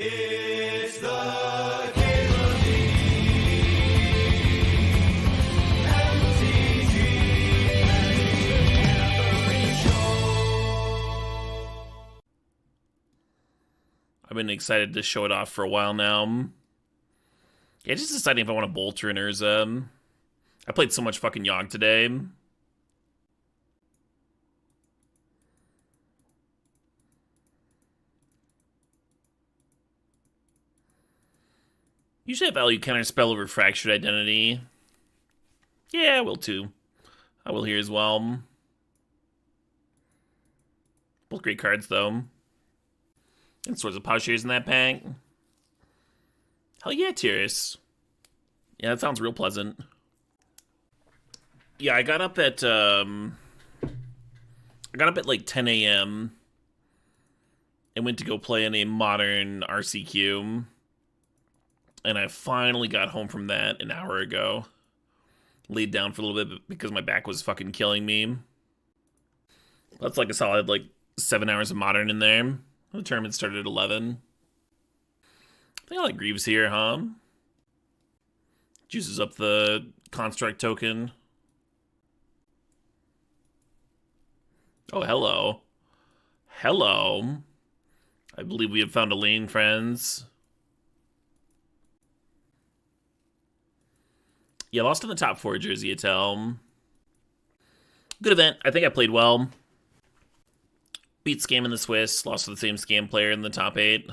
It's the Cable League. MTGO Show. I've been excited to show it off for a while now. Yeah, just deciding if I want to Bolter and Urza. I played so much fucking Yogg today. Usually I value Counterspell over Fractured Identity. Yeah, I will too. I will here as well. Both great cards, though. And Swords of Plowshares in that pack. Hell yeah, Tyrus. Yeah, that sounds real pleasant. Yeah, I got up at like 10 a.m. and went to go play in a modern RCQ. And I finally got home from that an hour ago. Laid down for a little bit because my back was fucking killing me. That's like a solid, 7 hours of modern in there. The tournament started at 11. I think I like Greaves here, huh? Juices up the construct token. Oh, hello. Hello. I believe we have found a lane, friends. Yeah, lost in the top 4 jersey, Atel. Good event. I think I played well. Beat Scam in the Swiss. Lost to the same Scam player in the top 8.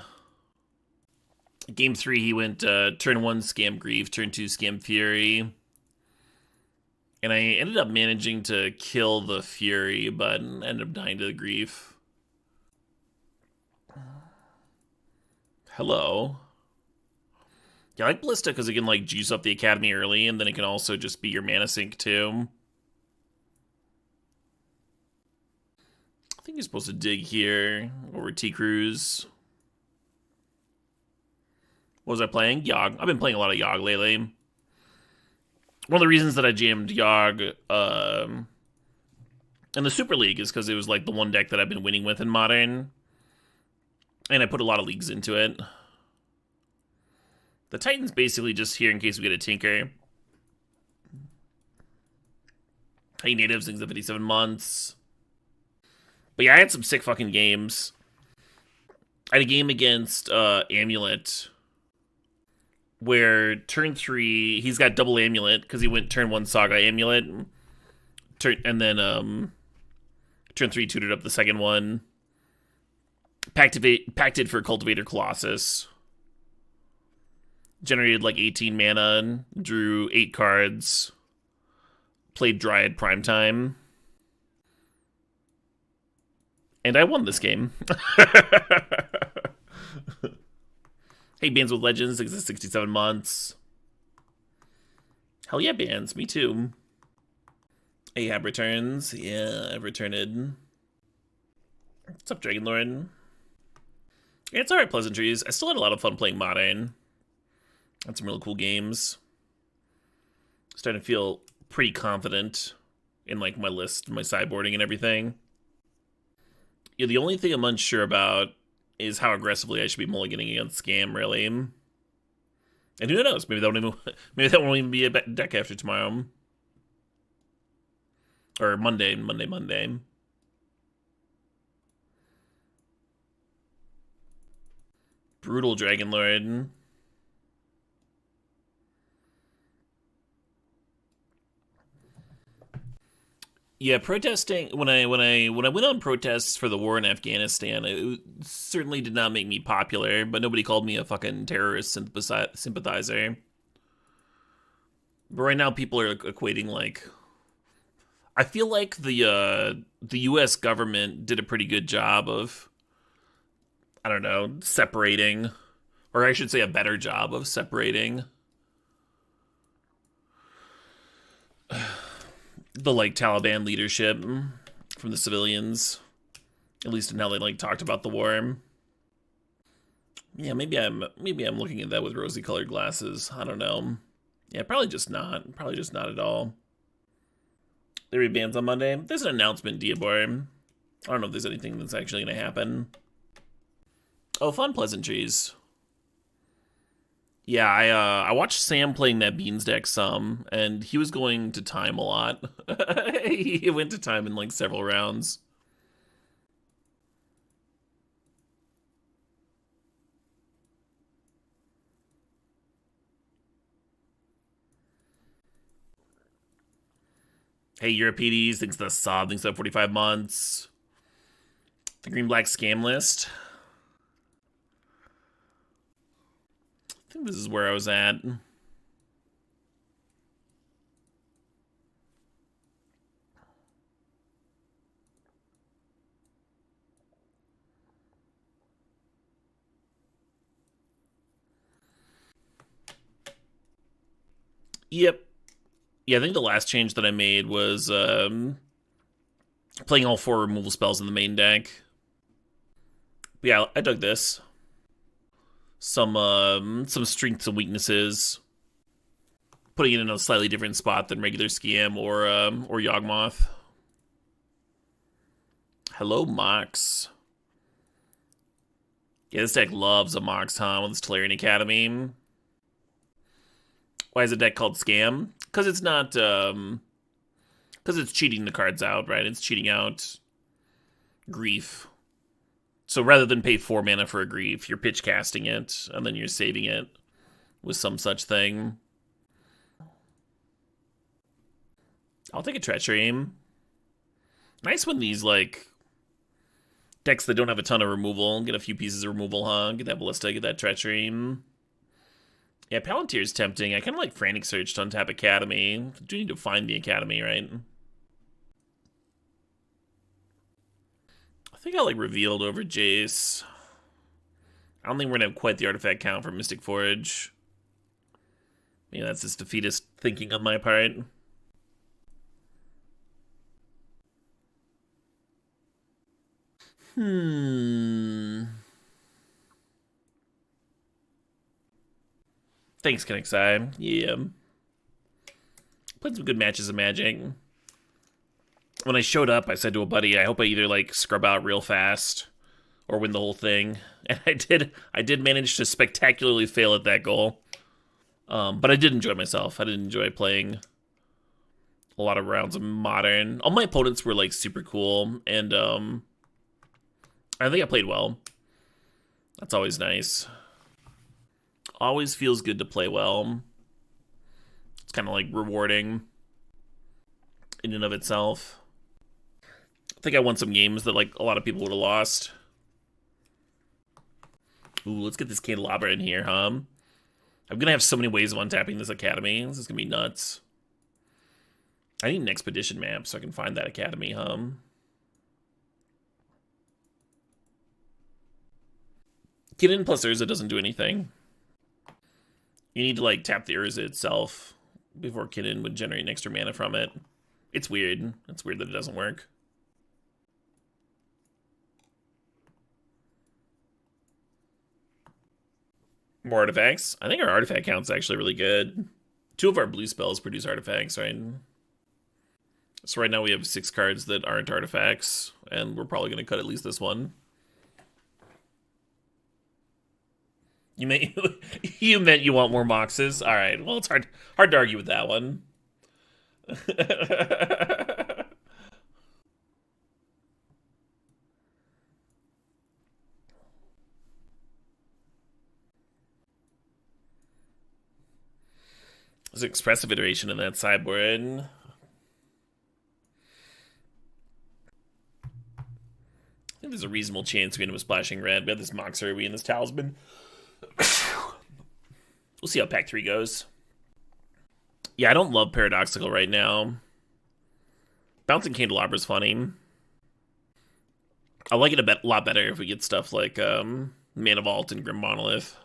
Game 3, he went turn 1 Scam Grief, turn 2 Scam Fury. And I ended up managing to kill the Fury, but ended up dying to the Grief. Hello. Yeah, I like Ballista because it can, juice up the Academy early, and then it can also just be your mana sink, too. I think you're supposed to dig here over T-Cruise. What was I playing? Yogg. I've been playing a lot of Yogg lately. One of the reasons that I jammed Yogg in the Super League is because it was, the one deck that I've been winning with in Modern. And I put a lot of leagues into it. The Titan's basically just here in case we get a Tinker. Hey, natives, things at 57 months. But yeah, I had some sick fucking games. I had a game against Amulet, where turn 3, he's got double Amulet, because he went turn 1 Saga Amulet, and then turn 3 tutored up the second one. Pacted for Cultivator Colossus. Generated 18 mana, drew 8 cards, played Dryad Primetime, and I won this game. Hey, Bands with Legends exists 67 months. Hell yeah, Bands, me too. Ahab returns. Yeah, I've returned. What's up, Dragonlord? Yeah, it's alright, Pleasantries. I still had a lot of fun playing Modern. Had some really cool games. Starting to feel pretty confident in my list, my sideboarding and everything. Yeah, the only thing I'm unsure about is how aggressively I should be mulliganing against Scam, really. And who knows? Maybe that won't even be a deck after tomorrow. Or Monday. Brutal Dragonlord. Yeah, protesting when I went on protests for the war in Afghanistan, it certainly did not make me popular, but nobody called me a fucking terrorist sympathizer. But right now people are equating I feel like the US government did a pretty good job of, I don't know, separating, or I should say a better job of separating the Taliban leadership from the civilians, at least in how they talked about the war. Yeah, maybe I'm looking at that with rosy colored glasses. I don't know. Yeah, probably just not at all. There will be bans on Monday. There's an announcement, Diabor. I don't know if there's anything that's actually going to happen. Oh, fun pleasantries. Yeah, I watched Sam playing that Beans deck some, and he was going to time a lot. He went to time in like several rounds. Hey, Euripides thinks the Sob thinks that 45 months. The Green Black Scam list. I think this is where I was at. Yep. Yeah, I think the last change that I made was playing all 4 removal spells in the main deck. But yeah, I dug this. Some strengths and weaknesses. Putting it in a slightly different spot than regular Scam or Yawgmoth. Hello, Mox. Yeah, this deck loves a Mox, huh? With its Tolarian Academy. Why is a deck called Scam? Because it's not, because it's cheating the cards out, right? It's cheating out Grief. So rather than pay 4 mana for a Grief, you're pitch casting it, and then you're saving it with some such thing. I'll take a Treachery. Nice when these, like, decks that don't have a ton of removal get a few pieces of removal, huh? Get that Ballista, get that Treachery. Yeah, Palantir's tempting. I kind of like Frantic Search to untap Academy. I do need to find the Academy, right? I think I like Revealed over Jace. I don't think we're going to have quite the artifact count for Mystic Forge. Yeah, that's just defeatist thinking on my part. Thanks, Kenexai. Yeah. Played some good matches of Magic. When I showed up, I said to a buddy, I hope I either, like, scrub out real fast or win the whole thing. And I did manage to spectacularly fail at that goal. But I did enjoy myself. I did enjoy playing a lot of rounds of Modern. All my opponents were, like, super cool. And, I think I played well. That's always nice. Always feels good to play well. It's kind of like rewarding in and of itself. I think I won some games that like a lot of people would have lost. Ooh, let's get this Candelabra in here, huh? I'm gonna have so many ways of untapping this Academy. This is gonna be nuts. I need an Expedition map so I can find that Academy, huh? Get in plus Urza doesn't do anything. You need to, like, tap the Urza itself before Kinnan would generate an extra mana from it. It's weird. It's weird that it doesn't work. More artifacts. I think our artifact count's actually really good. 2 of our blue spells produce artifacts, right? So right now we have 6 cards that aren't artifacts, and we're probably going to cut at least this one. You meant you want more Moxes? All right. Well, it's hard to argue with that one. There's an expressive iteration in that sideboard. I think there's a reasonable chance we end up splashing red. We have this Moxer, we and this Talisman. We'll see how pack 3 goes. Yeah, I don't love Paradoxical right now. Bouncing Candelabra is funny. I like it a lot better if we get stuff like Mana Vault and Grim Monolith.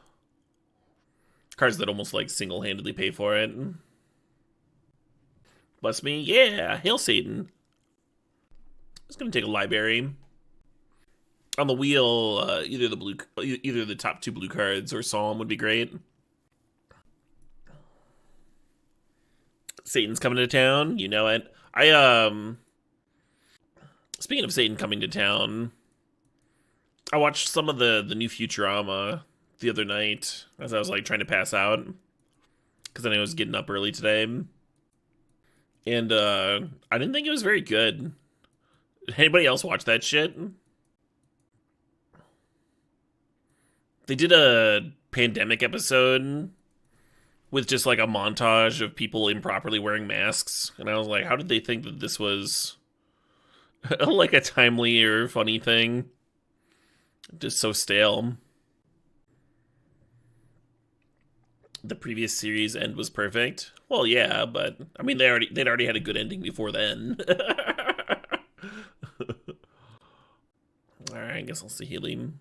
Cards that almost like single-handedly pay for it. Bless me. Yeah, Hail Satan. Just gonna take a library. On the wheel, either the top 2 blue cards or Psalm would be great. Satan's coming to town, you know it. Speaking of Satan coming to town, I watched some of the new Futurama. the other night as I was like trying to pass out because I knew I was getting up early today, and I didn't think it was very good. Anybody else watch that shit? They did a pandemic episode with just like a montage of people improperly wearing masks, and I was like, how did they think that this was like a timely or funny thing? Just so stale. The previous series end was perfect. Well, yeah, but I mean, they'd already had a good ending before then. All right, I guess I'll see healing.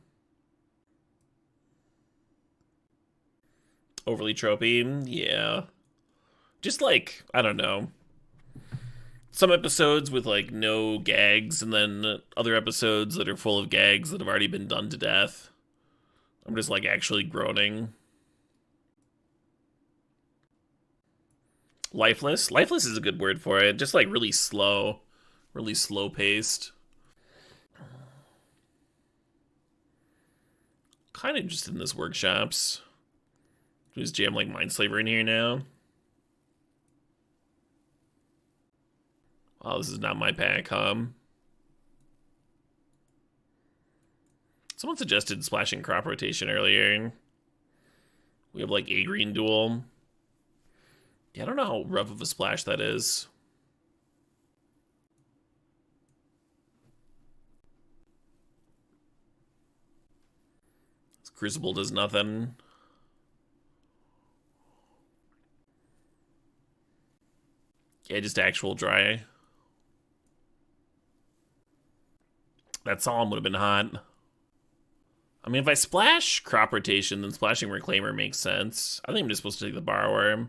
Overly tropey, yeah. Just like, I don't know. Some episodes with like no gags, and then other episodes that are full of gags that have already been done to death. I'm just like actually groaning. Lifeless? Lifeless is a good word for it. Just like really slow paced. Kind of interested in this workshops. Just jam like Mindslaver in here now. Oh, this is not my pack, huh? Someone suggested splashing crop rotation earlier. We have like a green duel. Yeah, I don't know how rough of a splash that is. This Crucible does nothing. Yeah, just actual dry. That Solemn would have been hot. I mean, if I splash crop rotation, then splashing Reclaimer makes sense. I think I'm just supposed to take the Borrower.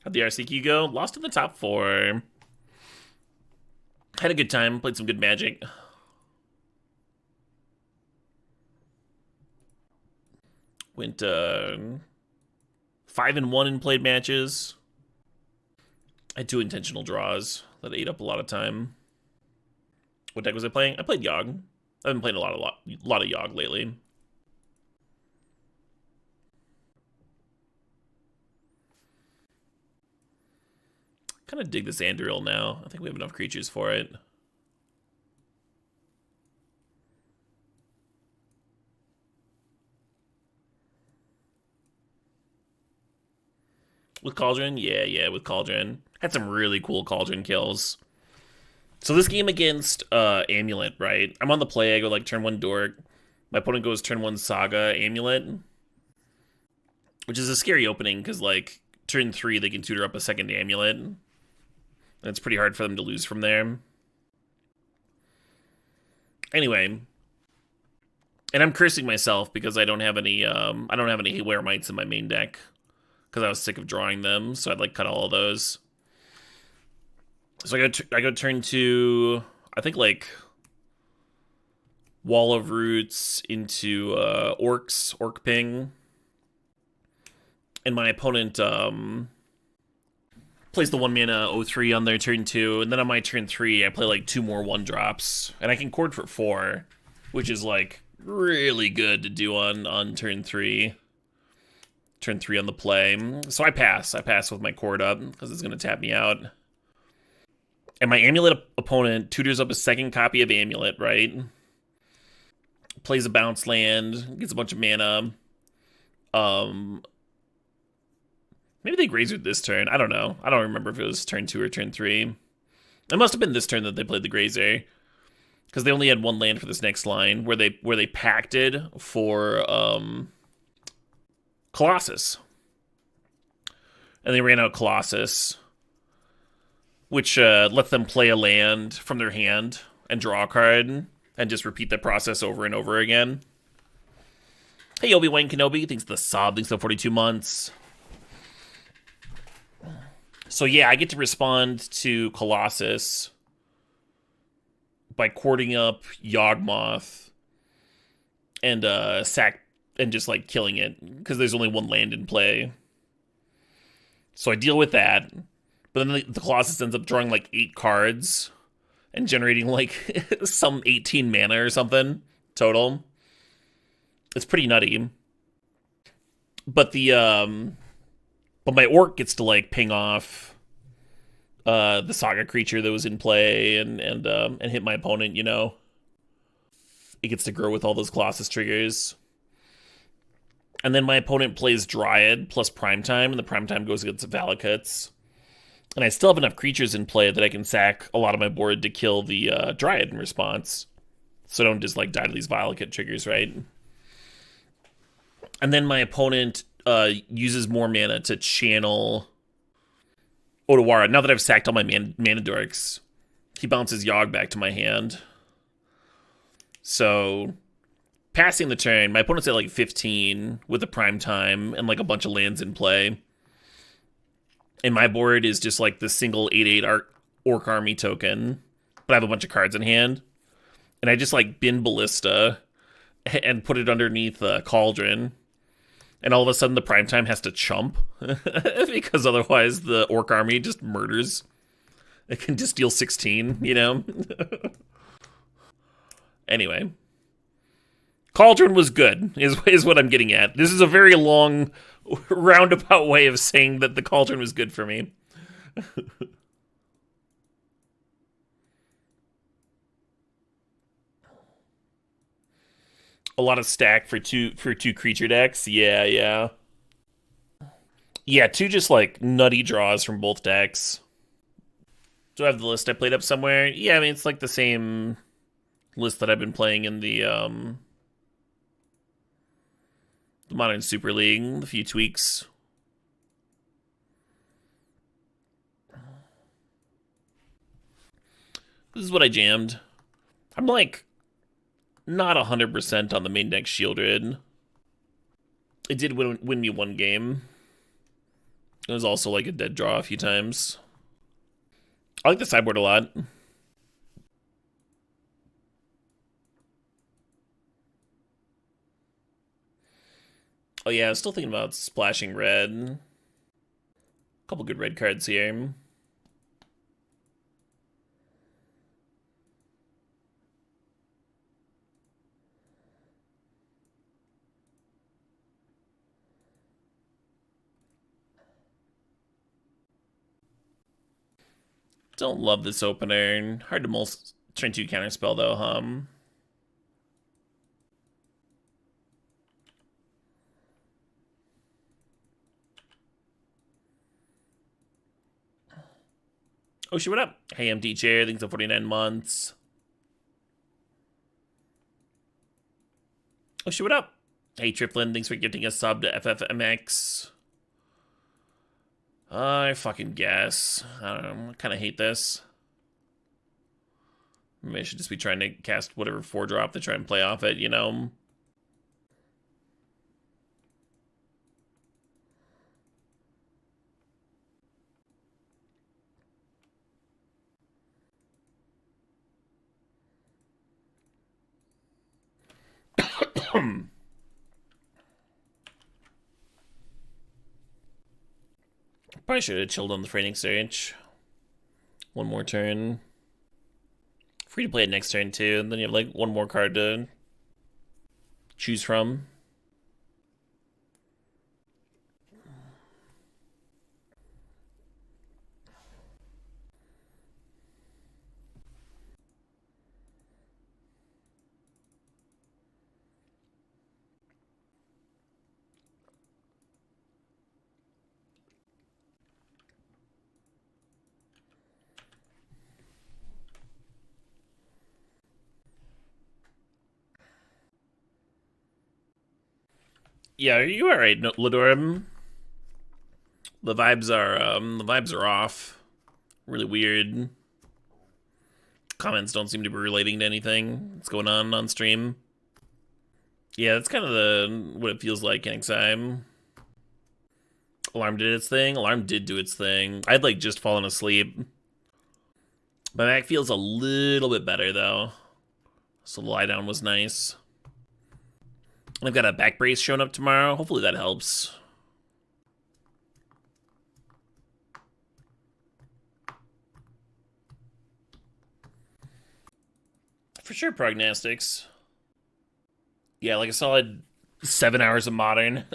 How'd the RCQ go? Lost in the top 4. Had a good time, played some good Magic. Went 5-1 in played matches. I had 2 intentional draws that ate up a lot of time. What deck was I playing? I played Yogg. I've been playing a lot of Yogg lately. Kind of dig this Anduril now. I think we have enough creatures for it. With Cauldron? Yeah, with Cauldron. Had some really cool Cauldron kills. So this game against Amulet, right? I'm on the play, I go like turn 1 Dork. My opponent goes turn 1 Saga, Amulet. Which is a scary opening, because like turn 3 they can tutor up a second Amulet. And it's pretty hard for them to lose from there. Anyway. And I'm cursing myself because I don't have any Haywire Mites in my main deck. Because I was sick of drawing them, so I'd like cut all of those. So I go turn 2, I think like Wall of Roots into Orc Ping. And my opponent plays the 1-mana 0/3 on their turn 2, and then on my turn 3 I play like 2 more 1-drops, and I can cord for 4, which is like really good to do on turn 3. Turn 3 on the play. So I pass with my cord up because it's going to tap me out. And my Amulet opponent tutors up a second copy of Amulet, right? Plays a bounce land, gets a bunch of mana. Maybe they Grazered this turn. I don't know. I don't remember if it was turn 2 or turn 3. It must have been this turn that they played the Grazer, because they only had 1 land for this next line, where they pacted for Colossus. And they ran out Colossus, which let them play a land from their hand and draw a card and just repeat that process over and over again. Hey, Obi-Wan Kenobi, thanks to the sub, thanks to 42 months. So yeah, I get to respond to Colossus by cording up Yawgmoth and sack and just like killing it because there's only 1 land in play. So I deal with that. But then the Colossus ends up drawing like 8 cards and generating like some 18 mana or something total. It's pretty nutty. But but my Orc gets to like ping off the Saga creature that was in play and hit my opponent, you know. It gets to grow with all those Colossus triggers. And then my opponent plays Dryad plus Primetime, and the Primetime goes against Valakuts. And I still have enough creatures in play that I can sack a lot of my board to kill the Dryad in response. So I don't just like die to these Valakut triggers, right? And then my opponent uses more mana to channel Otawara. Now that I've sacked all my mana dorks, he bounces Yogg back to my hand. So, passing the turn, my opponent's at like 15 with a prime time and like a bunch of lands in play. And my board is just like the single 8/8 Orc Army token, but I have a bunch of cards in hand. And I just like bin Ballista and put it underneath Cauldron. And all of a sudden the prime time has to chump because otherwise the Orc Army just murders. It can just deal 16, you know? Anyway. Cauldron was good, is what I'm getting at. This is a very long, roundabout way of saying that the Cauldron was good for me. A lot of stack for two creature decks. Yeah. Yeah, 2 just like nutty draws from both decks. Do I have the list I played up somewhere? Yeah, I mean it's like the same list that I've been playing in the Modern Super League, a few tweaks. This is what I jammed. I'm like not 100% on the main deck Shieldred. It did win me one game. It was also like a dead draw a few times. I like the sideboard a lot. Oh yeah, I was still thinking about splashing red. A couple good red cards here. Don't love this opener. Hard to turn 2 counterspell though, Oh shit, what up? Hey, empty chair, thanks for 49 months. Oh shit, what up? Hey, Triplin, thanks for gifting a sub to FFMX. I fucking guess. I don't know, I kind of hate this. Maybe I should just be trying to cast whatever 4-drop to try and play off it, you know? Probably should have chilled on the Freighting Search. One more turn. Free to play it next turn too, and then you have like one more card to choose from. Yeah, are you alright, Ladorum? The vibes are off. Really weird. Comments don't seem to be relating to anything that's going on stream. Yeah, that's kind of what it feels like in XI. Alarm did its thing. Alarm did do its thing. I'd like just fallen asleep. My back feels a little bit better though. So the lie down was nice. I've got a back brace showing up tomorrow. Hopefully that helps. For sure, prognostics. Yeah, like a solid 7 hours of modern.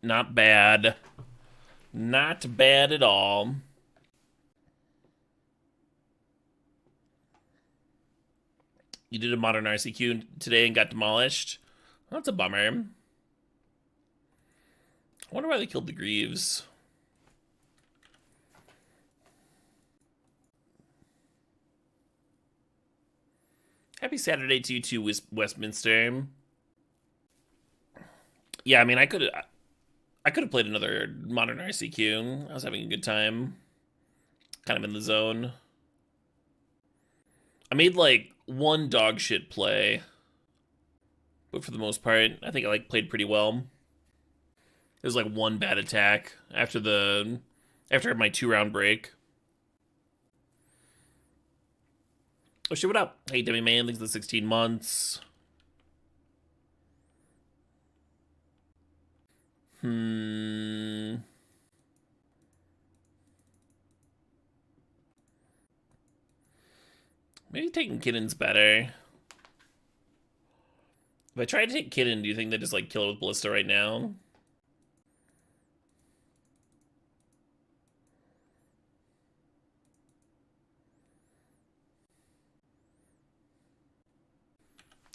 Not bad. Not bad at all. You did a modern RCQ today and got demolished. That's a bummer. I wonder why they killed the Greaves. Happy Saturday to you too, Westminster. Yeah, I mean, I could have played another modern RCQ. I was having a good time. Kind of in the zone. I made like one dog shit play, but for the most part, I think I like played pretty well. It was like one bad attack after my 2 round break. Oh shit, what up? Hey Demi Man, thanks for the 16 months. Maybe taking Kitten's better. If I try to take Kitten, do you think they just like kill it with Ballista right now?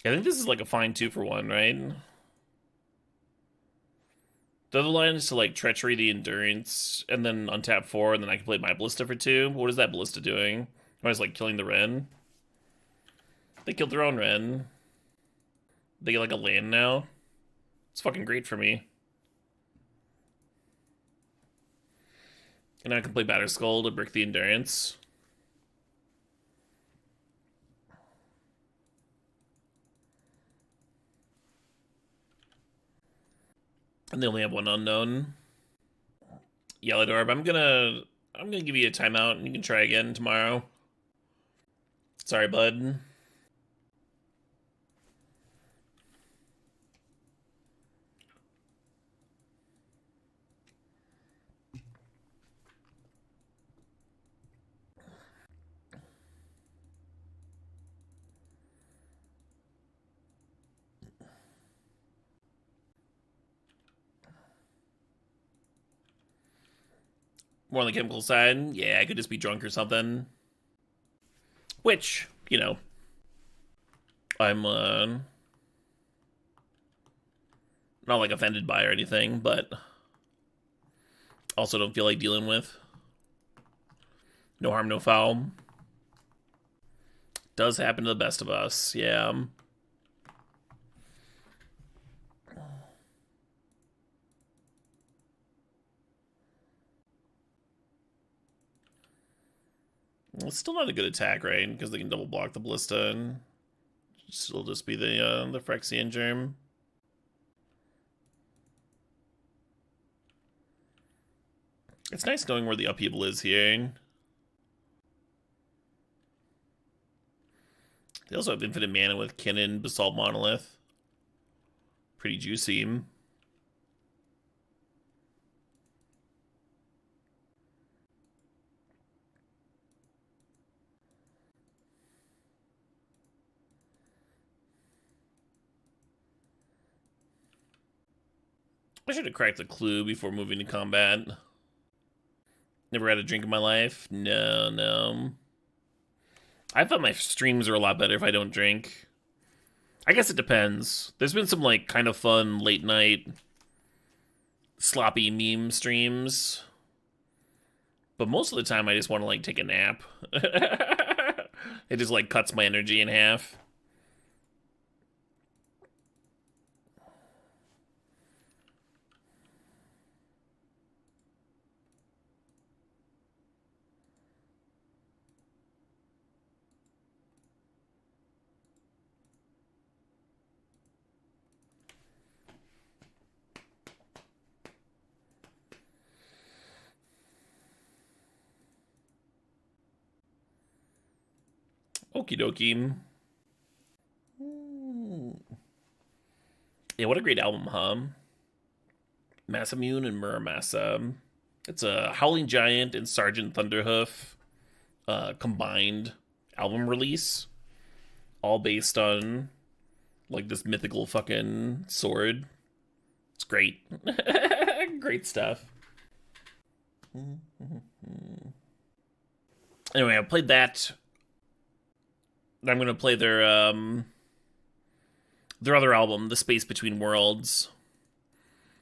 I think this is like a fine 2-for-1, right? The other line is to like Treachery the Endurance, and then untap 4, and then I can play my Ballista for 2. What is that Ballista doing? I was like killing the Wren. They killed their own Wren. They get like a land now. It's fucking great for me. And now I can play Batterskull to brick the Endurance. And they only have one unknown. Yellow Orb. I'm gonna give you a timeout and you can try again tomorrow. Sorry, bud. More on the chemical side. Yeah, I could just be drunk or something. Which, you know, I'm not like offended by or anything, but also don't feel like dealing with. No harm, no foul. Does happen to the best of us, yeah. It's still not a good attack, right? Because they can double block the Ballista and still just be the Phyrexian Germ. It's nice knowing where the upheaval is here. They also have infinite mana with Kinnan, Basalt Monolith. Pretty juicy. I should have cracked a clue before moving to combat. Never had a drink in my life. No. I thought my streams are a lot better if I don't drink. I guess it depends. There's been some like kind of fun late night sloppy meme streams. But most of the time I just want to like take a nap. It just like cuts my energy in half. Okie dokie. Yeah, what a great album, huh? Massamune and Muramasa. It's a Howling Giant and Sergeant Thunderhoof combined album release, all based on like this mythical fucking sword. It's great. Great stuff. Anyway, I played that. I'm gonna play their other album, The Space Between Worlds.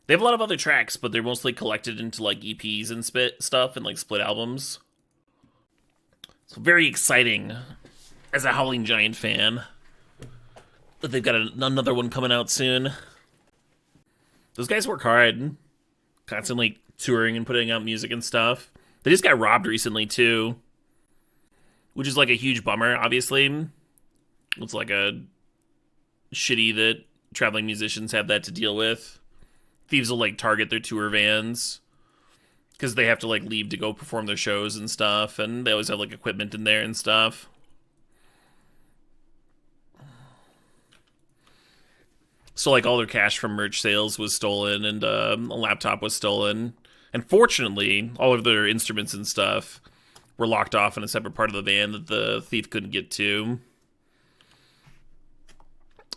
They have a lot of other tracks, but they're mostly collected into like EPs and stuff and like split albums. So very exciting as a Howling Giant fan that they've got another one coming out soon. Those guys work hard, constantly touring and putting out music and stuff. They just got robbed recently too, which is like a huge bummer, obviously. It's like a shitty that traveling musicians have that to deal with. Thieves will like target their tour vans because they have to like leave to go perform their shows and stuff, and they always have like equipment in there and stuff. So like all their cash from merch sales was stolen, and a laptop was stolen. And fortunately, all of their instruments and stuff were locked off in a separate part of the van that the thief couldn't get to.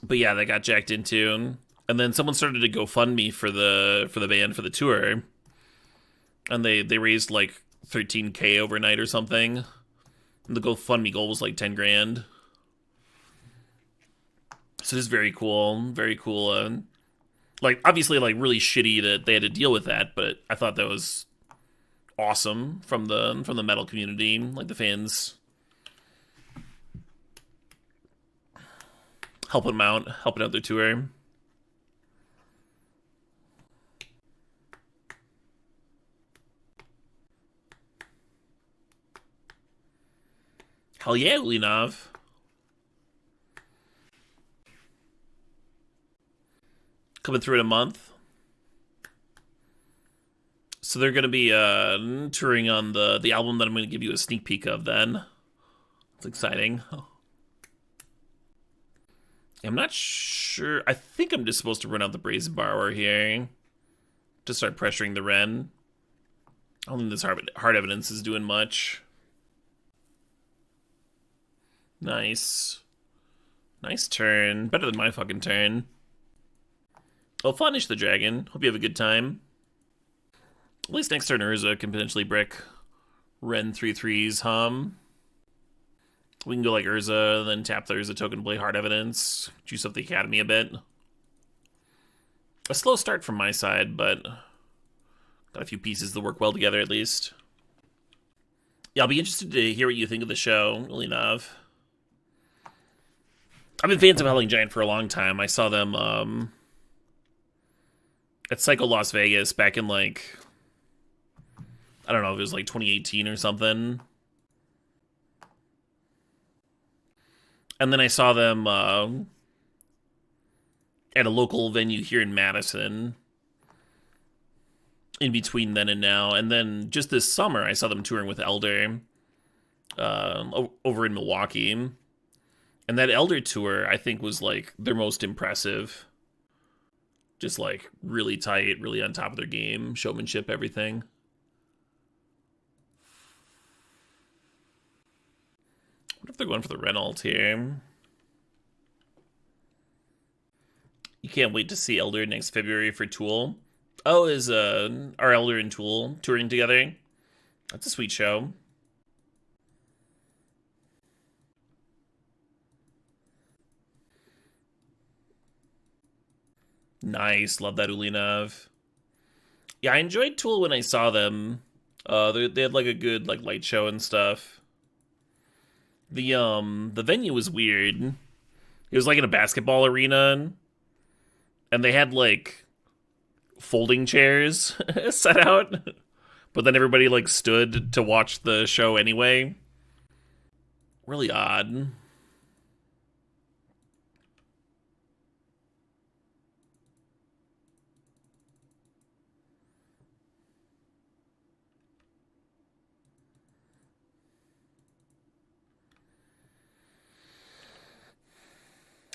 But yeah, they got jacked into. And then someone started a GoFundMe for the band for the tour. And they raised like 13K overnight or something. And the GoFundMe goal was like 10 grand. So it's very cool. Very cool. Like, obviously, like, really shitty that they had to deal with that, but I thought that was awesome from the metal community. Like, the fans helping them out, helping out their tour. Hell yeah, Ulinov. Coming through in a month. So they're going to be touring on the album that I'm going to give you a sneak peek of then. It's exciting. I'm not sure. I think I'm just supposed to run out the Brazen Borrower here to start pressuring the Ren. I don't think this hard evidence is doing much. Nice. Nice turn. Better than my fucking turn. I'll punish the dragon. Hope you have a good time. At least next turn Urza can potentially brick Ren 3/3s hum. We can go like Urza, then tap the Urza token to play hard evidence. Juice up the academy a bit. A slow start from my side, but got a few pieces that work well together at least. Yeah, I'll be interested to hear what you think of the show, Ulinov. I've been fans of Howling Giant for a long time. I saw them at Psycho Las Vegas back in like, I don't know if it was like 2018 or something. And then I saw them at a local venue here in Madison in between then and now. And then just this summer, I saw them touring with Elder over in Milwaukee. And that Elder tour, I think, was like their most impressive. Just like really tight, really on top of their game, showmanship, everything. What if they're going for the Renault here? You can't wait to see Elder next February for Tool. Oh, is our Elder and Tool touring together? That's a sweet show. Nice, love that Ulinov. Yeah, I enjoyed Tool when I saw them. They had like a good like light show and stuff. The venue was weird. It was like in a basketball arena, and they had like folding chairs set out, but then everybody like stood to watch the show anyway. Really odd.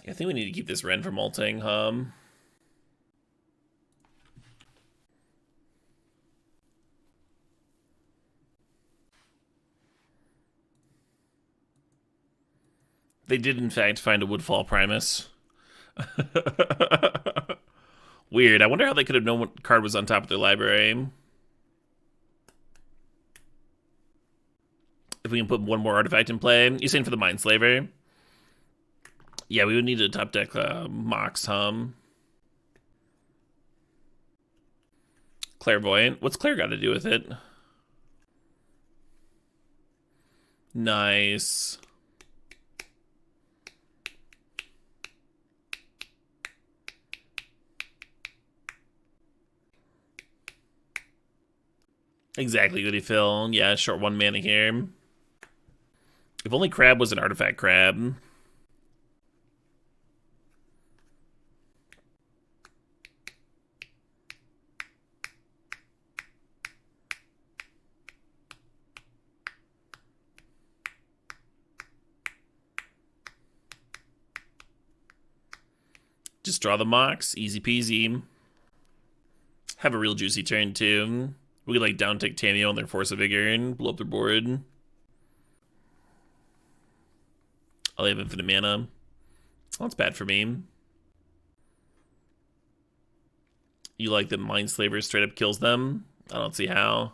I think we need to keep this Ren from ulting, They did, in fact, find a Woodfall Primus. Weird. I wonder how they could have known what card was on top of their library. If we can put one more artifact in play. You're saying for the Mindslaver? Yeah, we would need a top deck Mox, Clairvoyant. What's Claire got to do with it? Nice. Exactly, Goody Phil. Yeah, short 1 mana here. If only Crab was an artifact crab. Just draw the Mox, easy peasy. Have a real juicy turn too. We could like down tick Tameo on their Force of Vigor and blow up their board. Oh, they have infinite mana. Well, that's bad for me. You like that Mindslaver straight up kills them? I don't see how.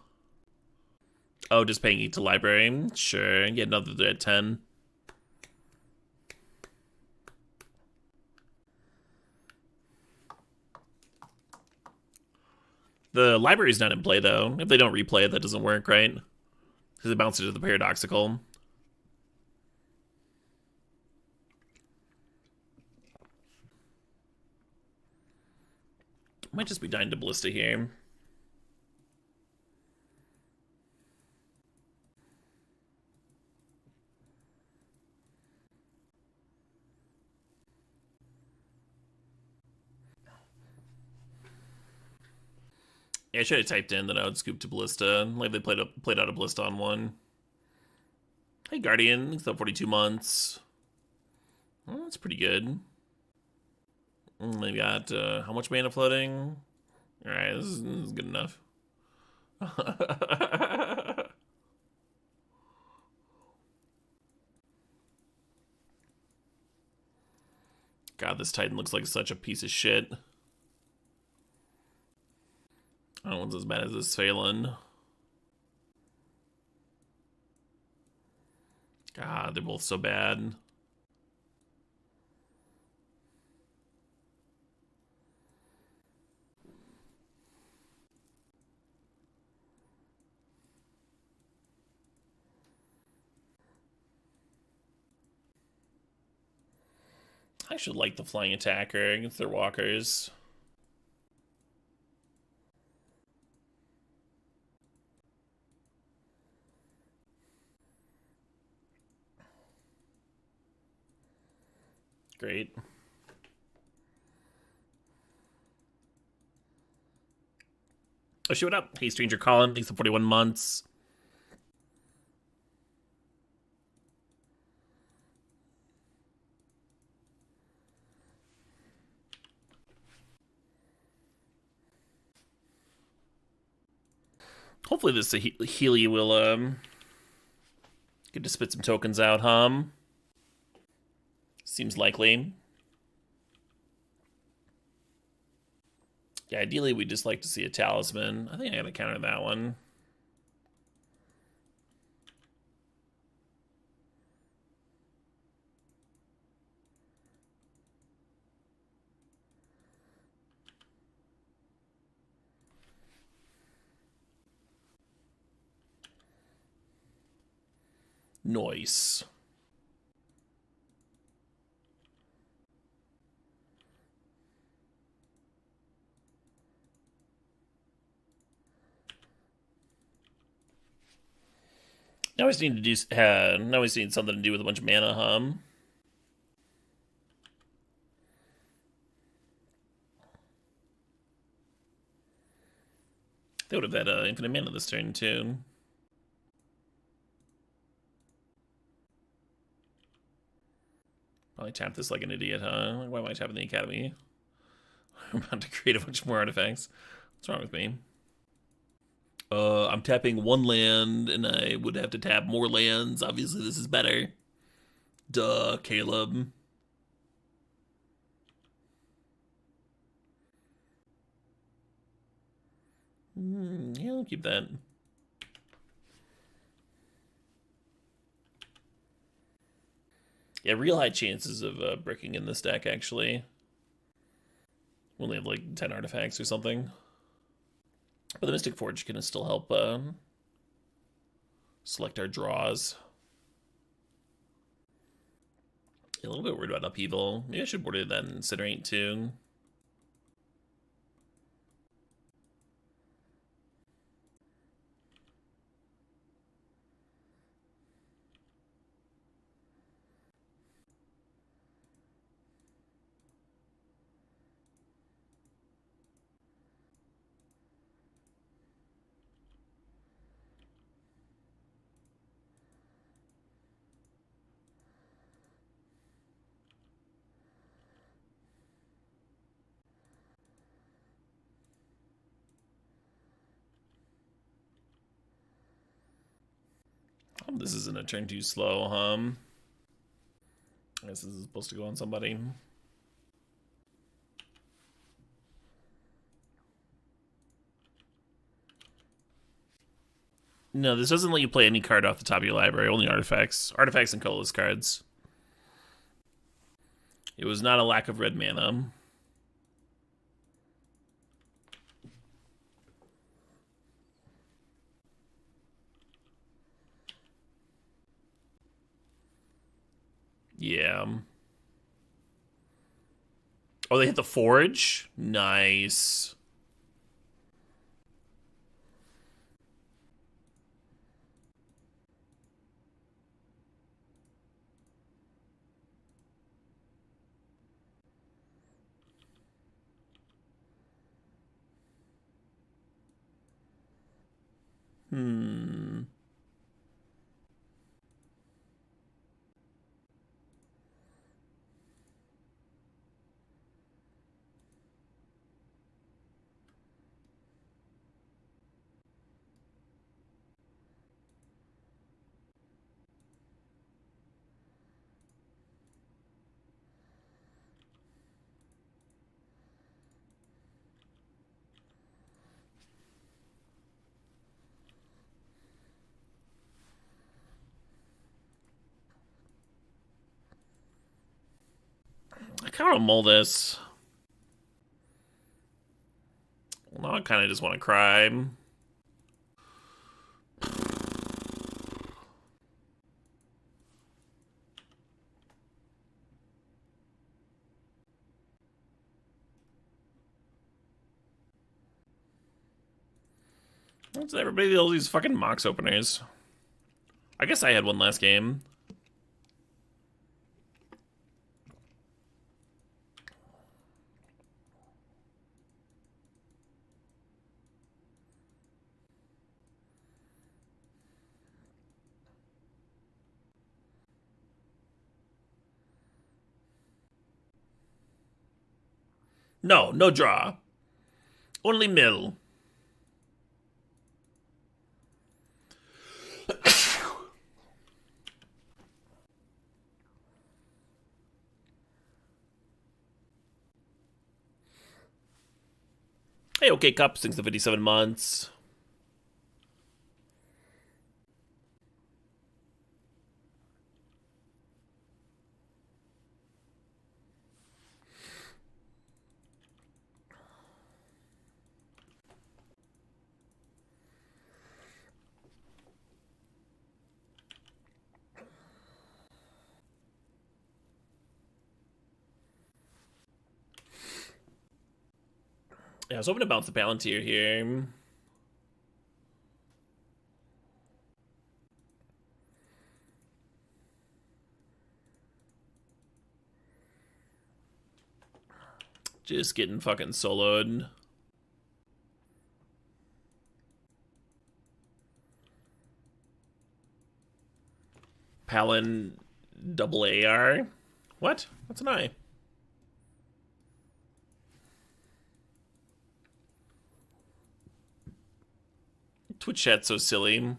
Oh, just paying 8 to library? Sure, get another at 10. The library's not in play, though. If they don't replay it, that doesn't work, right? Because it bounces to the Paradoxical. Might just be dying to Ballista here. Yeah, I should have typed in that I would scoop to Ballista. Like they played out a Ballista on 1. Hey, Guardian. It's up 42 months. Well, that's pretty good. They got how much mana floating? Alright, this is good enough. God, this Titan looks like such a piece of shit. I don't know what's as bad as this Phelan. God, they're both so bad. I should like the flying attacker against their walkers. Great. Oh, shit, what up? Hey, Stranger Colin. Thanks for 41 months. Hopefully this Healy will get to spit some tokens out, Seems likely. Yeah, ideally we'd just like to see a talisman. I think I gotta counter that one. Nice. Now we just need to do. Now we just need something to do with a bunch of mana, They would have had infinite mana this turn too. Probably tap this like an idiot, huh? Why am I tapping the Academy? I'm about to create a bunch more artifacts. What's wrong with me? I'm tapping 1 land, and I would have to tap more lands. Obviously, this is better. Duh, Caleb. Yeah, I'll keep that. Yeah, real high chances of breaking in this deck, actually. We only have like 10 artifacts or something. But the Mystic Forge can still help select our draws. A little bit worried about Upheaval. Maybe I should board it then Incinerate too. Oh, this isn't a turn too slow, huh? I guess this is supposed to go on somebody. No, this doesn't let you play any card off the top of your library, only artifacts. Artifacts and colorless cards. It was not a lack of red mana. Yeah. Oh, they hit the Forge? Nice. Hmm. I kind of want to mull this. Well, now I kind of just want to cry. What's everybody all these fucking Mox openers? I guess I had one last game. No, no draw. Only mill. Hey, okay, Cup, thanks for 57 months. Yeah, I was hoping to bounce the Palantir here. Just getting fucking soloed. Palin double AR. What? That's an I. Twitch chat's so silly.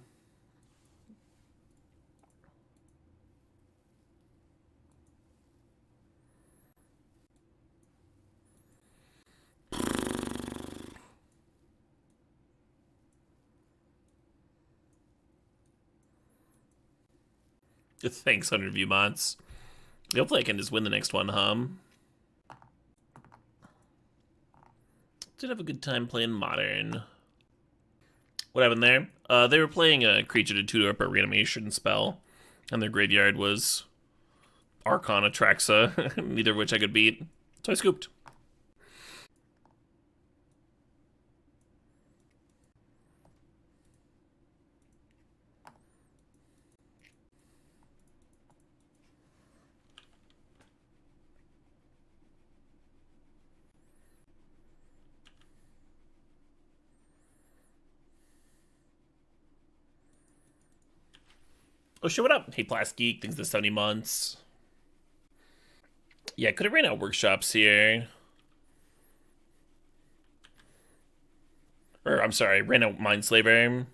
Thanks, 100 view mods. Hopefully I can just win the next one, huh? Did have a good time playing Modern. What happened there? They were playing a creature to tutor up a reanimation spell, and their graveyard was Archon Atraxa, neither of which I could beat. So I scooped. Oh shit, what up? Hey, Plas Geek, thanks for 70 months. Yeah, could have ran out workshops here. Or, I'm sorry, ran out Mindslaver.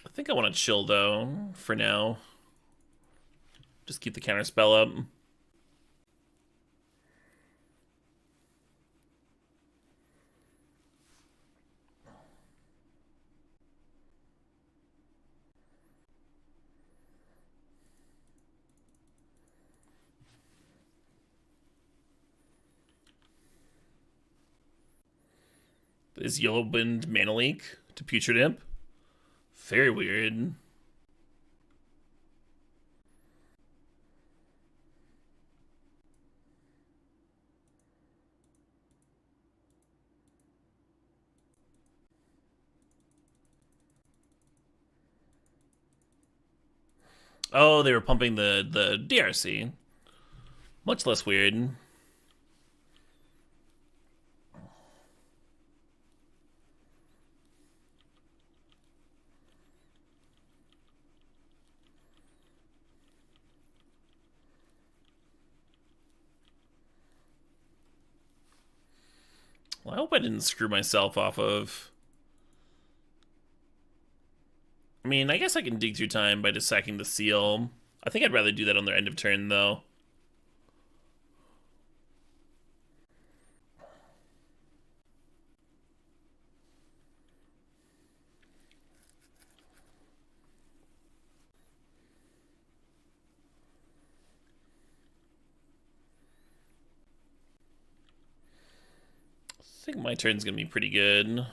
I think I want to chill, though, for now. Just keep the counter spell up. Is Yellowwind Mana Leak to Putrid Imp? Very weird. Oh, they were pumping the DRC. Much less weird. Well, I hope I didn't screw myself off of... I mean, I guess I can dig through time by just sacking the seal. I think I'd rather do that on their end of turn, though. I think my turn's gonna be pretty good.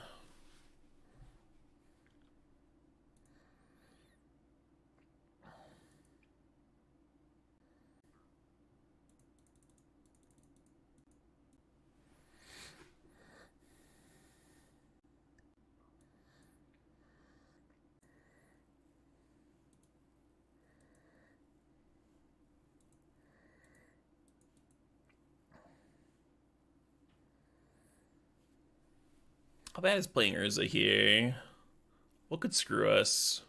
How bad is playing Urza here? What could screw us?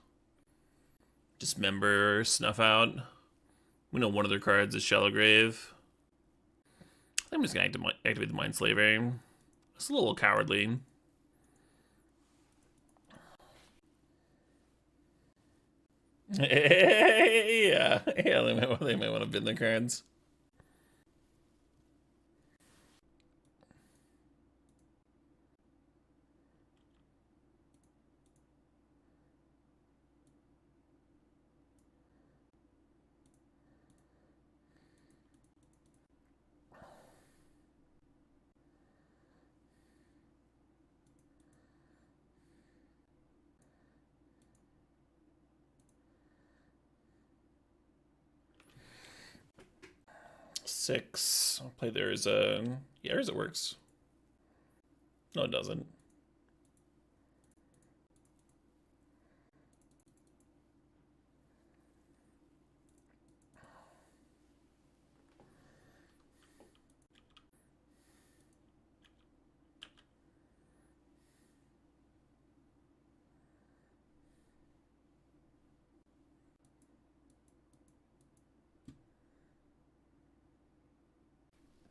Dismember, Snuff Out. We know one of their cards is Shallow Grave. I'm just gonna activate the Mindslaver. It's a little cowardly. Yeah, they might want to bin their cards. Six. I'll play there is a... Yeah, Urza works. No, it doesn't.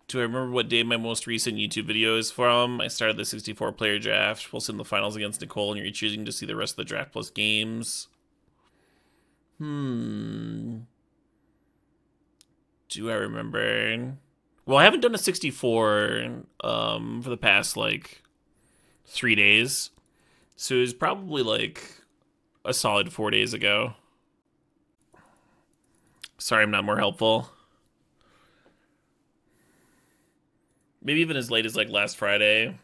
Do I remember what day my most recent YouTube video is from? I started the 64-player draft. We'll send the finals against Nicole, and you're choosing to see the rest of the draft plus games. Do I remember? Well, I haven't done a 64 for the past, like, 3 days. So it was probably, like, a solid 4 days ago. Sorry I'm not more helpful. Maybe even as late as like last Friday.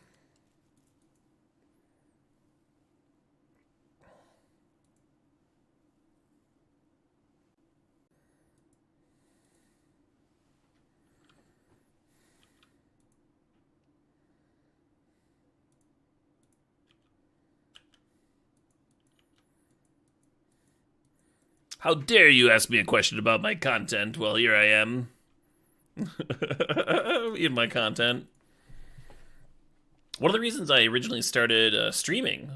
How dare you ask me a question about my content? Well, here I am. In my content. One of the reasons I originally started streaming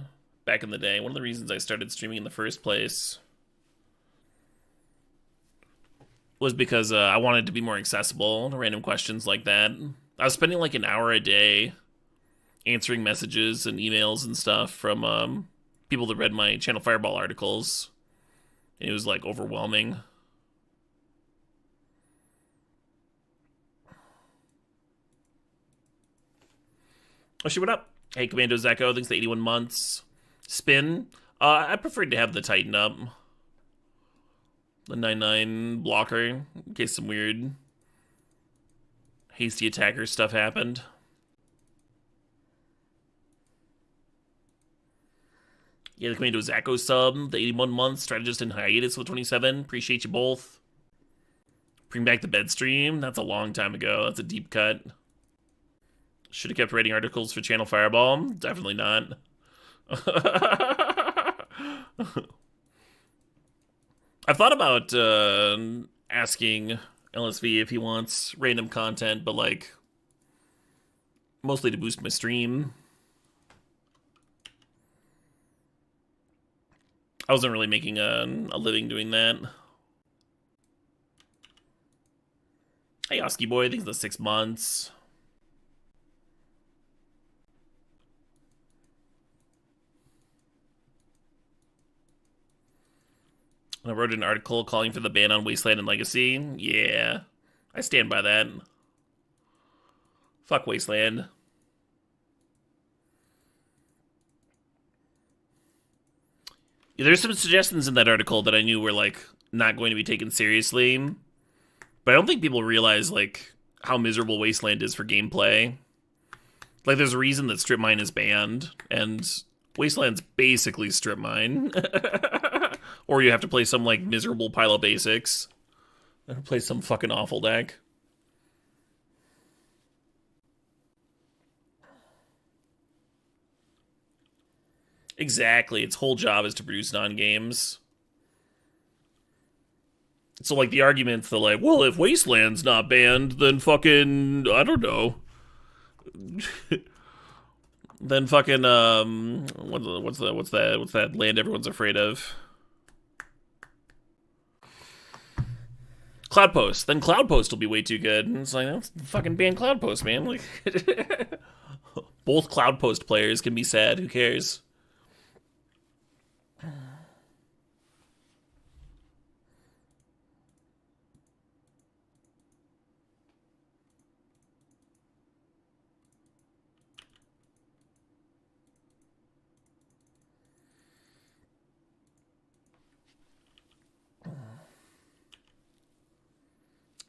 back in the day, one of the reasons I started streaming in the first place was because I wanted to be more accessible to random questions like that. I was spending like an hour a day answering messages and emails and stuff from people that read my Channel Fireball articles. It was like overwhelming. Oh, shit, what up? Hey, Commando Zeko, thanks to 81 months. Spin. I preferred to have the Titan up. The 9/9 blocker, in case some weird hasty attacker stuff happened. Yeah, the Commando Zako sub, the 81 months, strategist in hiatus with 27. Appreciate you both. Bring back the bed stream. That's a long time ago. That's a deep cut. Should have kept writing articles for Channel Fireball. Definitely not. I've thought about asking LSV if he wants random content, but like mostly to boost my stream. I wasn't really making a living doing that. Hey, Oski boy, thanks for the 6 months. I wrote an article calling for the ban on Wasteland and Legacy. Yeah, I stand by that. Fuck Wasteland. Yeah, there's some suggestions in that article that I knew were like not going to be taken seriously, but I don't think people realize like how miserable Wasteland is for gameplay. Like, there's a reason that strip mine is banned, and Wasteland's basically strip mine. Or you have to play some like miserable pile of basics. Or play some fucking awful deck. Exactly. Its whole job is to produce non-games. So, like, the arguments that, like, well, if Wasteland's not banned, then fucking, I don't know. Then fucking, what's that land everyone's afraid of? Cloudpost. Then Cloudpost will be way too good. And it's like, let's fucking ban Cloudpost, man. Like, both Cloudpost players can be sad. Who cares?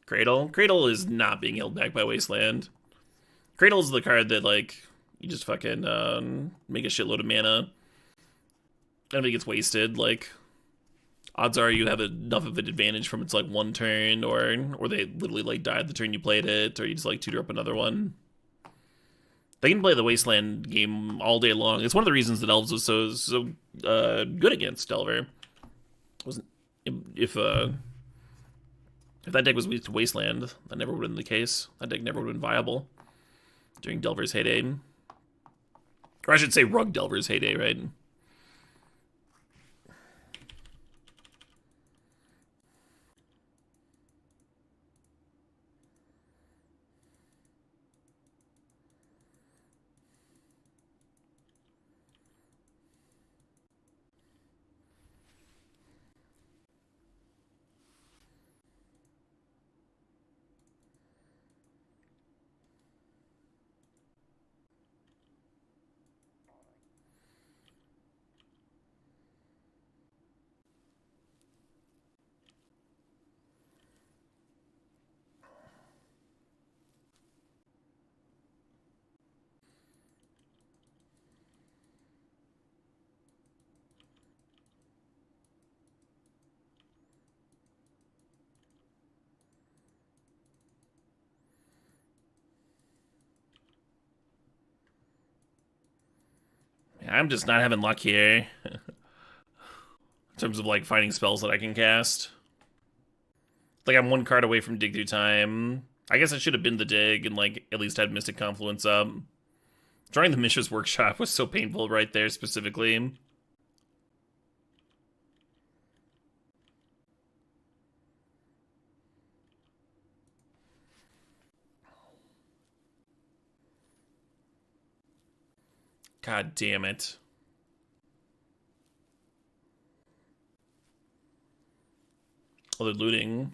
Cradle? Cradle is not being held back by Wasteland. Cradle's the card that, like, you just fucking make a shitload of mana. And if it gets wasted, like, odds are you have enough of an advantage from its, like, one turn, or they literally, like, died the turn you played it, or you just, like, tutor up another one. They can play the Wasteland game all day long. It's one of the reasons that Elves was so good against Delver. Wasn't if that deck was weak to Wasteland, that never would have been the case. That deck never would have been viable during Delver's heyday. Or I should say Rug Delver's heyday, right? I'm just not having luck here. In terms of, like, finding spells that I can cast. Like, I'm one card away from Dig Through Time. I guess I should have been the Dig and, like, at least had Mystic Confluence up. Drawing the Mishra's Workshop was so painful right there, specifically. God damn it. Oh, they're looting.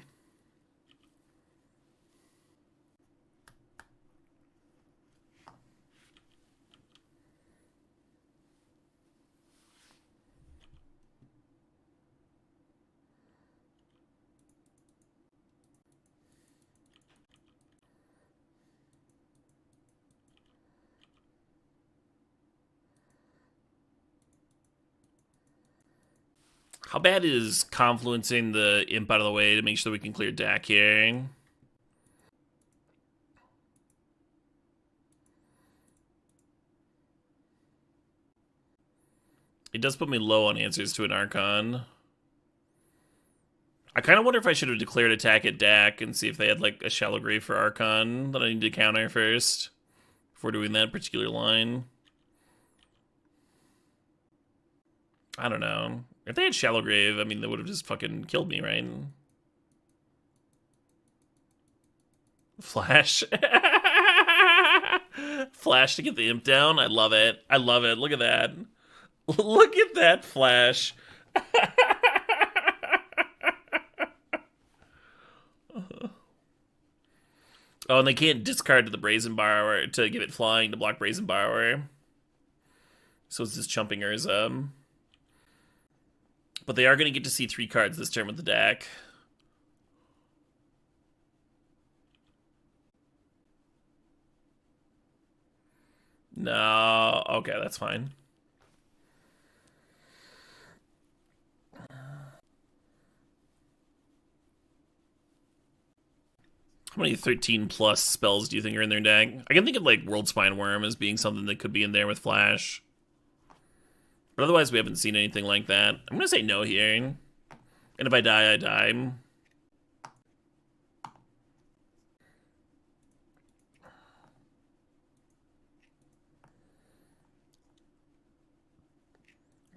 How bad is confluencing the imp out of the way to make sure that we can clear Dak here? It does put me low on answers to an Archon. I kind of wonder if I should have declared attack at Dak and see if they had, like, a Shallow Grave for Archon that I need to counter first before doing that particular line. I don't know. If they had Shallow Grave, I mean, they would have just fucking killed me, right? Flash. Flash to get the imp down. I love it. I love it. Look at that. Look at that flash. Oh, and they can't discard to the Brazen Borrower to give it flying to block Brazen Borrower. So it's just chumping Urza. But they are going to get to see 3 cards this turn with the deck. No. Okay, that's fine. How many 13 plus spells do you think are in their deck? I can think of, like, World Spine Worm as being something that could be in there with Flash. But otherwise, we haven't seen anything like that. I'm going to say no here. And if I die, I die.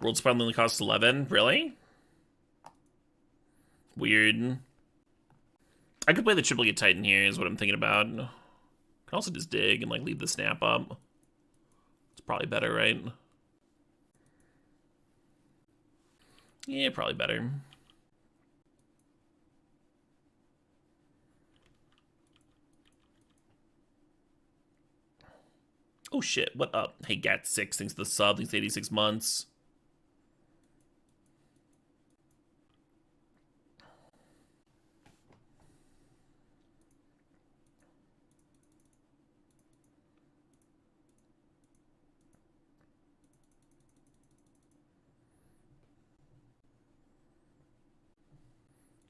World Spine only costs 11? Really? Weird. I could play the Triplicate Titan here, is what I'm thinking about. Can also just dig and, like, leave the snap up. It's probably better, right? Yeah, probably better. Oh shit, what up? Hey, Gat6, thanks for the sub, thanks 86 months.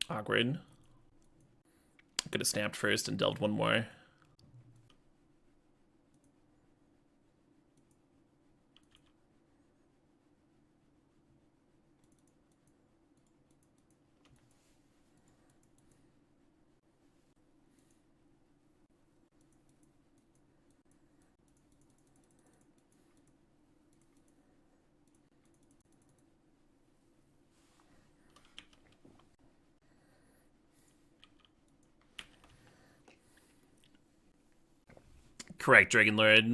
Awkward. I could have snapped first and dealt one more. Correct, Dragon Lord.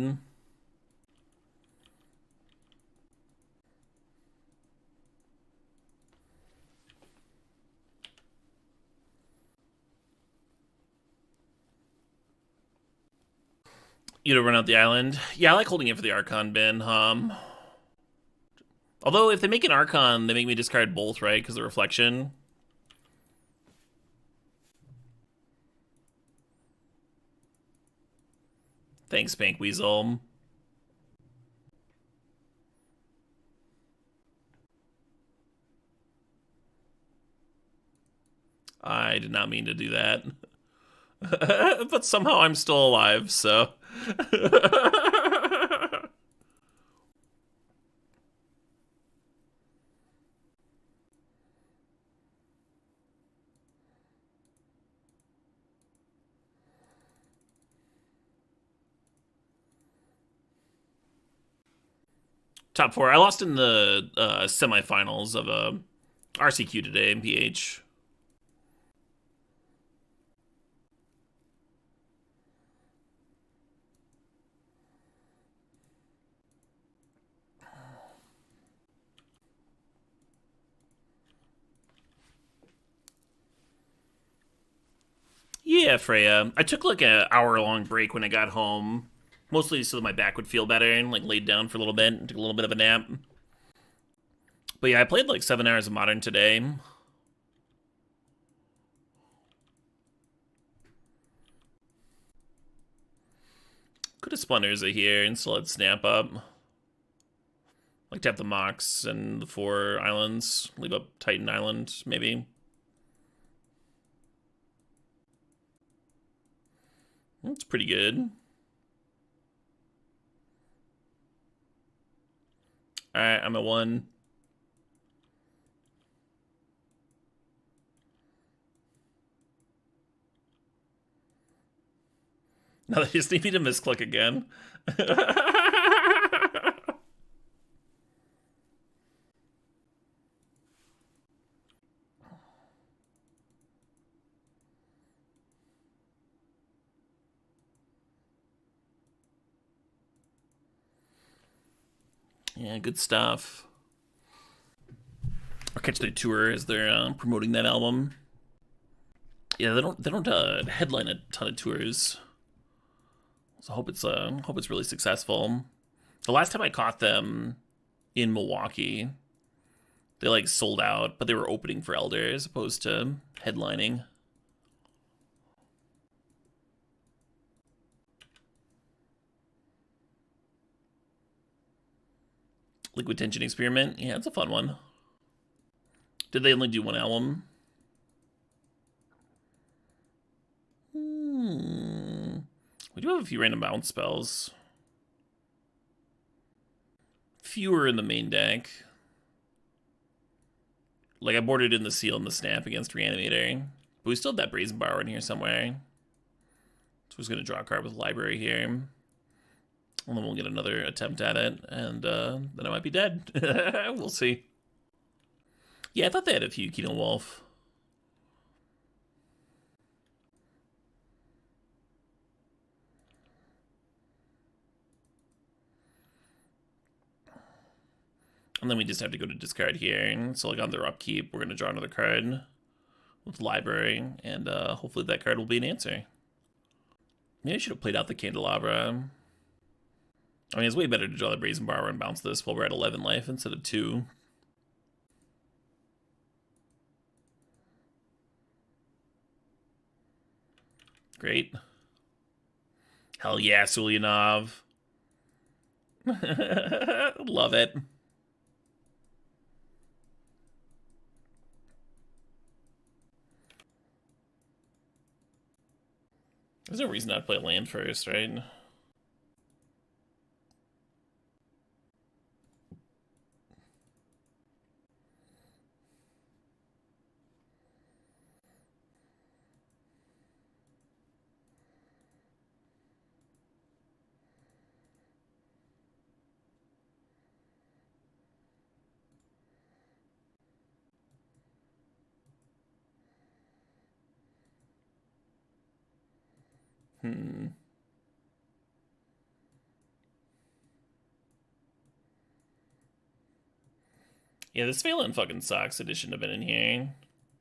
You to run out the island. Yeah, I like holding it for the Archon bin. Although, if they make an Archon, they make me discard both, right? Because of reflection. Thanks, Bank Weasel. I did not mean to do that. But somehow I'm still alive, so... Top four. I lost in the semifinals of RCQ today in PH. Yeah, Freya. I took like an hour-long break when I got home, mostly so that my back would feel better, and like laid down for a little bit and took a little bit of a nap. But yeah, I played like 7 hours of Modern today. Could have spun Urza here and still had Snap up. Like tap the Mox and the 4 islands. Leave up Titan Island, maybe. That's pretty good. Alright, I'm at 1. Now they just need me to misclick again. Yeah, good stuff. I'll catch their tour as they're promoting that album. Yeah, they don't headline a ton of tours. So hope it's really successful. The last time I caught them in Milwaukee, they like sold out, but they were opening for Elder as opposed to headlining. Liquid Tension Experiment, yeah, it's a fun one. Did they only do one album? We do have a few random bounce spells. Fewer in the main deck. Like, I boarded in the Seal and the Snap against Reanimator. But we still have that Brazen Borrower in here somewhere. So we're just going to draw a card with Library here. And then we'll get another attempt at it. And then I might be dead. We'll see. Yeah, I thought they had a few Kino Wolf. And then we just have to go to discard here. So like on their upkeep, we're going to draw another card with Library. And hopefully that card will be an answer. Maybe I should have played out the Candelabra. I mean, it's way better to draw the Brazen Borrower and bounce this while we're at 11 life instead of 2. Great. Hell yeah, Sulianov. Love it. There's no reason not to play land first, right? Yeah, this Phelan fucking sucks. It shouldn't have been in here.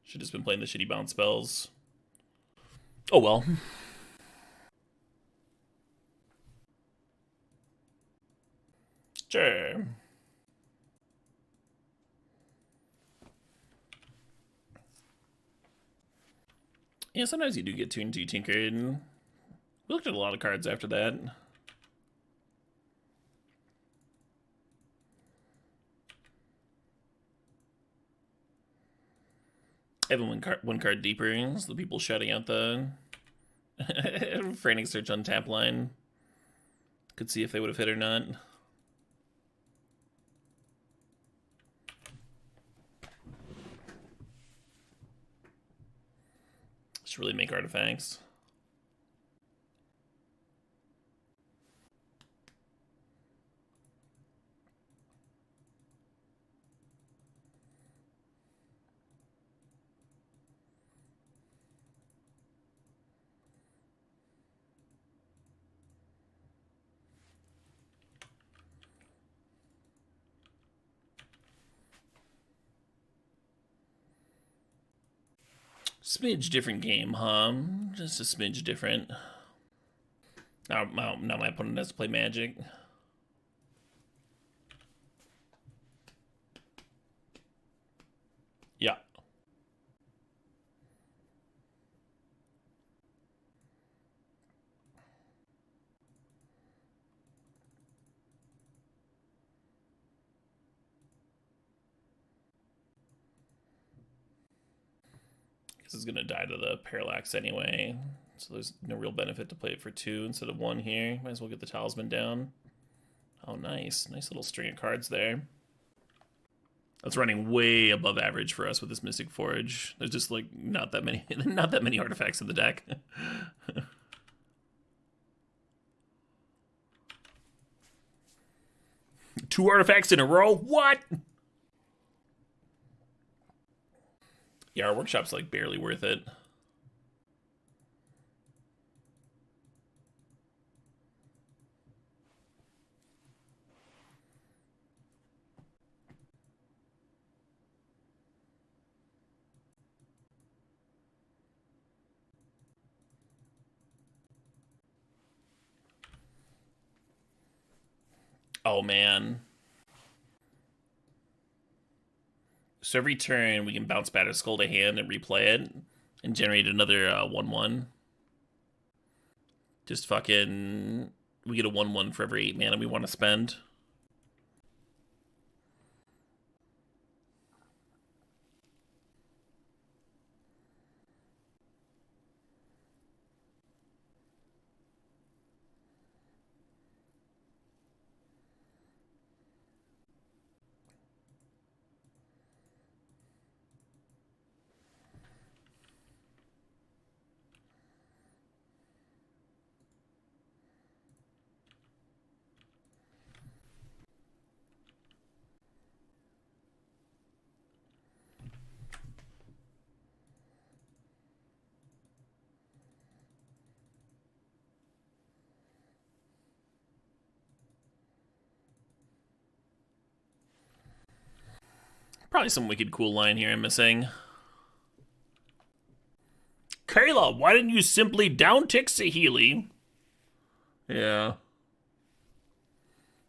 Should have just been playing the shitty bounce spells. Oh well. Sure. Yeah, sometimes you do get tuned to Tinkered. We looked at a lot of cards after that. I have one card deeper, so the people shouting out the frantic search on tap line could see if they would have hit or not. Just really make artifacts. Smidge different game, huh? Just a smidge different. Now my opponent has to play Magic. Yeah. This is gonna die to the Parallax anyway, so there's no real benefit to play it for 2 instead of 1 here. Might as well get the Talisman down. Oh, nice little string of cards there. That's running way above average for us with this Mystic Forge. There's just like not that many artifacts in the deck. 2 artifacts in a row? What? Yeah, our workshop's like barely worth it. Oh man. So every turn we can bounce Batter Skull to hand and replay it and generate another 1/1. Just fucking, we get a 1/1 for every 8 mana we want to spend. Probably some wicked cool line here I'm missing. Kayla, why didn't you simply downtick Saheeli? Yeah.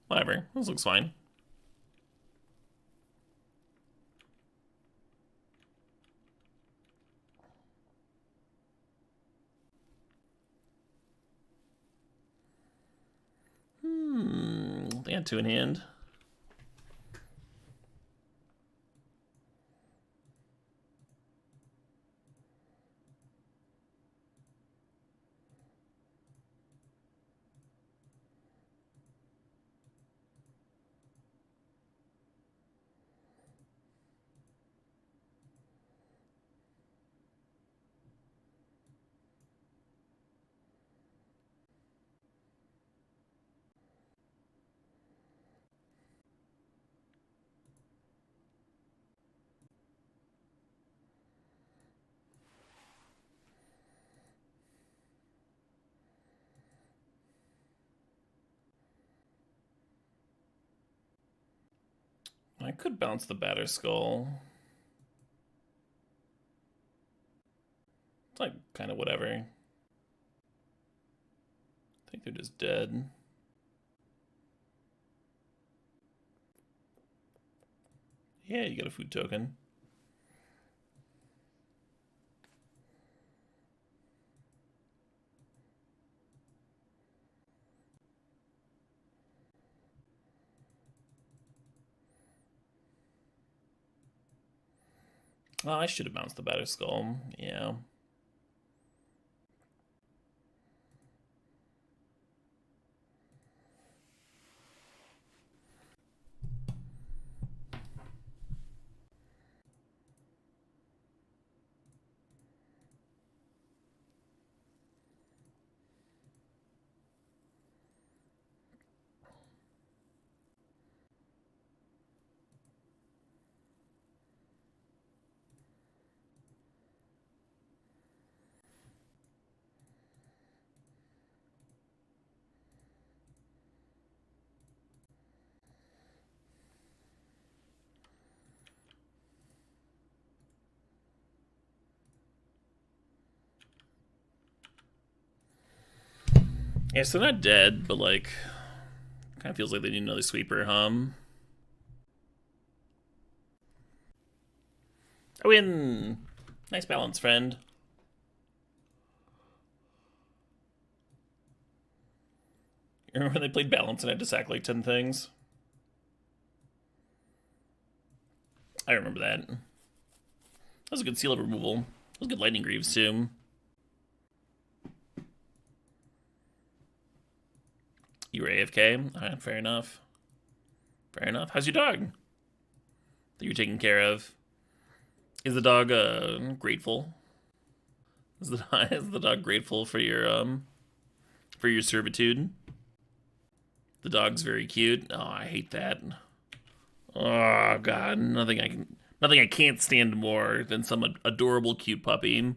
Whatever. This looks fine. They had 2 in hand. I could bounce the Batter Skull. It's like kind of whatever. I think they're just dead. Yeah, you got a food token. Oh, I should have bounced the Batter Skull. Yeah. Yeah, so they're not dead, but like, kind of feels like they need another sweeper, I win! Nice balance, friend. You remember when they played balance and had to sack like 10 things? I remember that. That was a good seal of removal. That was good lightning greaves, too. You were AFK? Alright, fair enough. Fair enough. How's your dog? That you're taking care of? Is the dog grateful? Is the dog grateful for your servitude? The dog's very cute. Oh, I hate that. Oh god, nothing I can't stand more than some adorable cute puppy.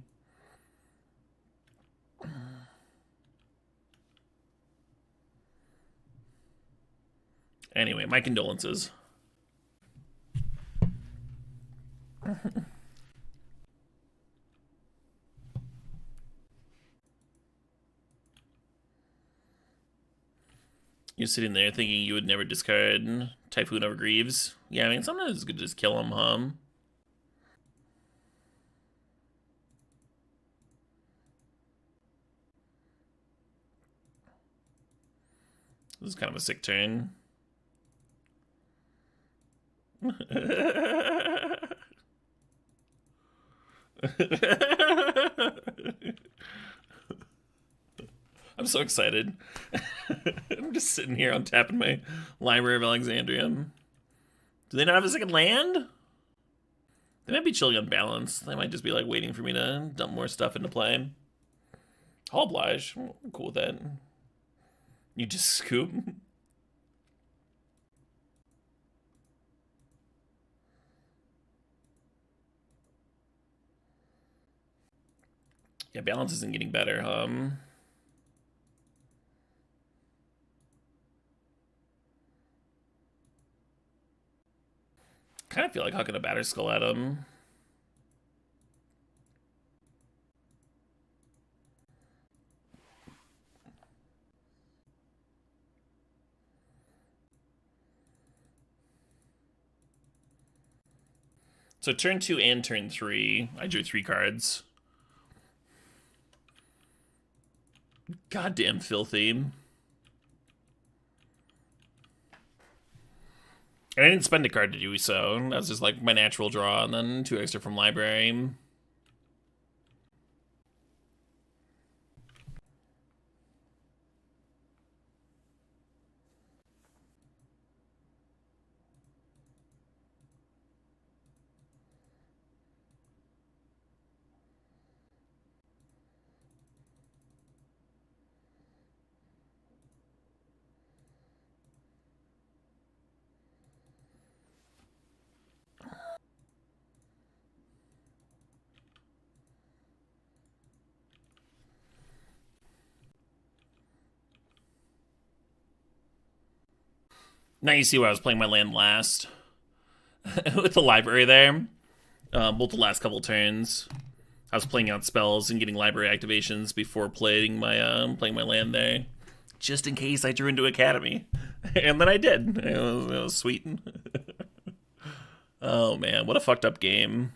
Anyway, my condolences. You're sitting there thinking you would never discard Typhoon over Greaves. Yeah, I mean, sometimes it's good to just kill him, This is kind of a sick turn. I'm so excited. I'm just sitting here untapping my Library of Alexandria. Do they not have a second land? They might be chilling on balance. They might just be like waiting for me to dump more stuff into play. I'll oblige. I'm cool with that. You just scoop. Yeah, balance isn't getting better, Kind of feel like hucking a batter skull at him. So turn 2 and turn 3, I drew 3 cards. Goddamn filthy. And I didn't spend a card to do so. That was just like my natural draw, and then 2 extra from library. Now you see why I was playing my land last. With the library there. Both the last couple turns. I was playing out spells and getting library activations before playing my land there. Just in case I drew into Academy. And then I did. It was sweet. Oh man, what a fucked up game.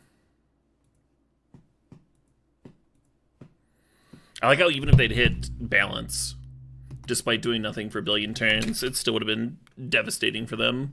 I like how even if they'd hit balance, despite doing nothing for a billion turns, it still would have been devastating for them.